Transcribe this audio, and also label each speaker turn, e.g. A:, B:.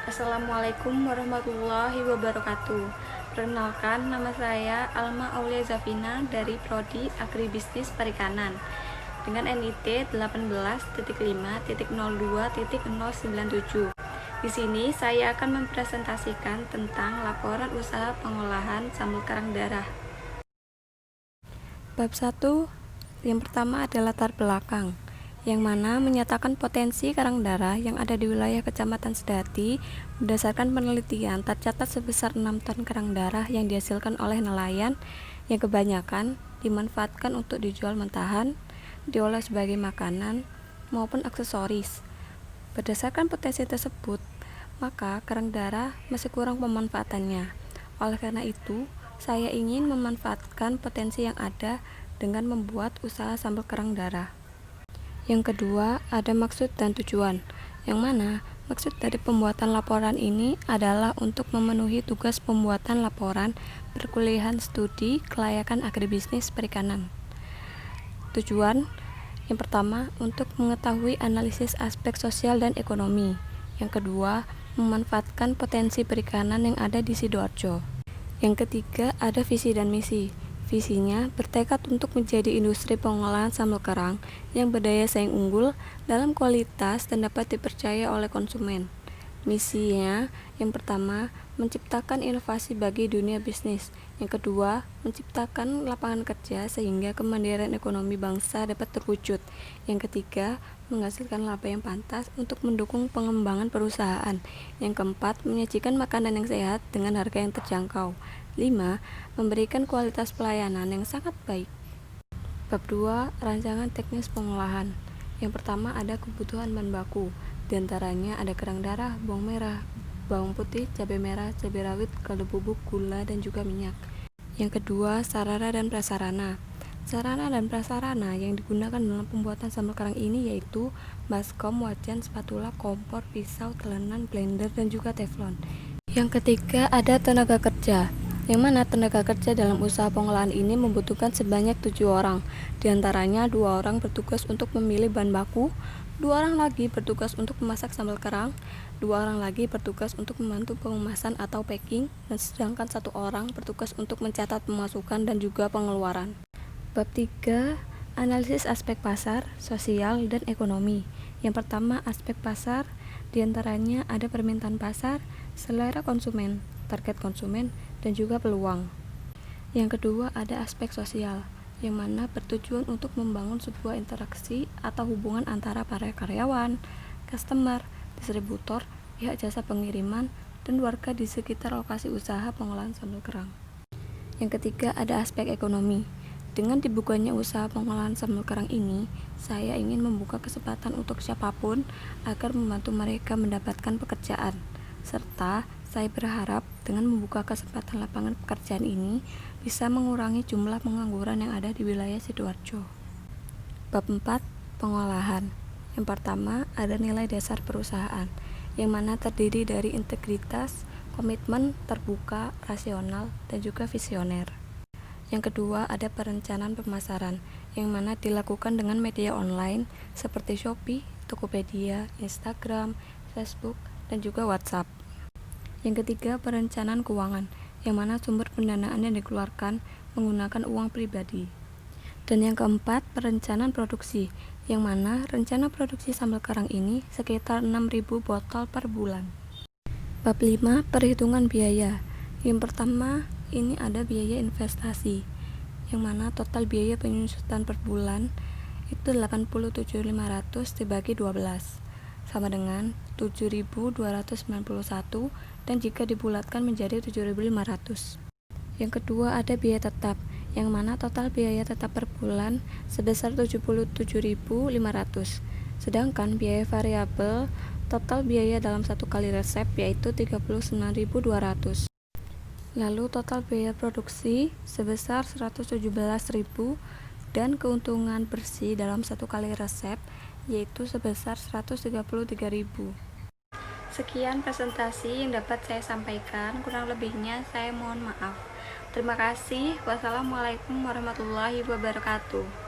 A: Assalamualaikum warahmatullahi wabarakatuh. Perkenalkan, nama saya Alma Aulia Zafina dari Prodi Agribisnis Perikanan dengan NIT 18.5.02.097. Di sini saya akan mempresentasikan tentang laporan usaha pengolahan sambal karang darah. Bab 1 yang pertama adalah latar belakang, yang mana menyatakan potensi karang darah yang ada di wilayah Kecamatan Sedati. Berdasarkan penelitian, tercatat sebesar 6 ton karang darah yang dihasilkan oleh nelayan, yang kebanyakan dimanfaatkan untuk dijual mentahan, diolah sebagai makanan, maupun aksesoris. Berdasarkan potensi tersebut, maka karang darah masih kurang pemanfaatannya. Oleh karena itu, saya ingin memanfaatkan potensi yang ada dengan membuat usaha sambal karang darah. Yang kedua, ada maksud dan tujuan, yang mana maksud dari pembuatan laporan ini adalah untuk memenuhi tugas pembuatan laporan perkuliahan studi kelayakan agribisnis perikanan. Tujuan yang pertama, untuk mengetahui analisis aspek sosial dan ekonomi. Yang kedua, memanfaatkan potensi perikanan yang ada di Sidoarjo. Yang ketiga, ada visi dan misi. Visinya bertekad untuk menjadi industri pengolahan sambal karang yang berdaya saing unggul dalam kualitas dan dapat dipercaya oleh konsumen. Misinya yang pertama, menciptakan inovasi bagi dunia bisnis. Yang kedua, menciptakan lapangan kerja sehingga kemandirian ekonomi bangsa dapat terwujud. Yang ketiga, menghasilkan laba yang pantas untuk mendukung pengembangan perusahaan. Yang keempat, menyajikan makanan yang sehat dengan harga yang terjangkau. 5. Memberikan kualitas pelayanan yang sangat baik. Bab 2, rancangan teknis pengolahan. Yang pertama, ada kebutuhan bahan baku. Di antaranya ada karang darah, bawang merah, bawang putih, cabai merah, cabai rawit, kaldu bubuk, gula, dan juga minyak. Yang kedua, sarana dan prasarana. Sarana dan prasarana yang digunakan dalam pembuatan sambal karang ini yaitu baskom, wajan, spatula, kompor, pisau, telenan, blender, dan juga teflon. Yang ketiga, ada tenaga kerja, yang mana tenaga kerja dalam usaha pengolahan ini membutuhkan sebanyak 7 orang. Di antaranya 2 orang bertugas untuk memilih bahan baku, 2 orang lagi bertugas untuk memasak sambal karang, 2 orang lagi bertugas untuk membantu pengemasan atau packing, dan sedangkan 1 orang bertugas untuk mencatat pemasukan dan juga pengeluaran. Bab 3, analisis aspek pasar, sosial, dan ekonomi. Yang pertama, aspek pasar, di antaranya ada permintaan pasar, selera konsumen, target konsumen, dan juga peluang. Yang kedua, ada aspek sosial, yang mana bertujuan untuk membangun sebuah interaksi atau hubungan antara para karyawan, customer, distributor, pihak jasa pengiriman, dan warga di sekitar lokasi usaha pengolahan sambal karang. Yang ketiga, ada aspek ekonomi. Dengan dibukanya usaha pengolahan sambal karang ini, saya ingin membuka kesempatan untuk siapapun agar membantu mereka mendapatkan pekerjaan, serta saya berharap dengan membuka kesempatan lapangan pekerjaan ini bisa mengurangi jumlah pengangguran yang ada di wilayah Sidoarjo. Bab 4, pengolahan. Yang pertama, ada nilai dasar perusahaan, yang mana terdiri dari integritas, komitmen, terbuka, rasional, dan juga visioner. Yang kedua, ada perencanaan pemasaran, yang mana dilakukan dengan media online seperti Shopee, Tokopedia, Instagram, Facebook, dan juga WhatsApp. Yang ketiga, perencanaan keuangan, yang mana sumber pendanaan yang dikeluarkan menggunakan uang pribadi. Dan yang keempat, perencanaan produksi, yang mana rencana produksi sambal karang ini sekitar 6.000 botol per bulan. Bab 5, perhitungan biaya. Yang pertama, ini ada biaya investasi, yang mana total biaya penyusutan per bulan itu 87.500 dibagi 12, sama dengan 7.291, dan jika dibulatkan menjadi 7.500. Yang kedua, ada biaya tetap, yang mana total biaya tetap per bulan sebesar 77.500. Sedangkan biaya variabel, total biaya dalam satu kali resep yaitu 39.200. Lalu total biaya produksi sebesar 117.000 dan keuntungan bersih dalam satu kali resep yaitu sebesar 133.000. Sekian presentasi yang dapat saya sampaikan, kurang lebihnya saya mohon maaf. Terima kasih. Wassalamualaikum warahmatullahi wabarakatuh.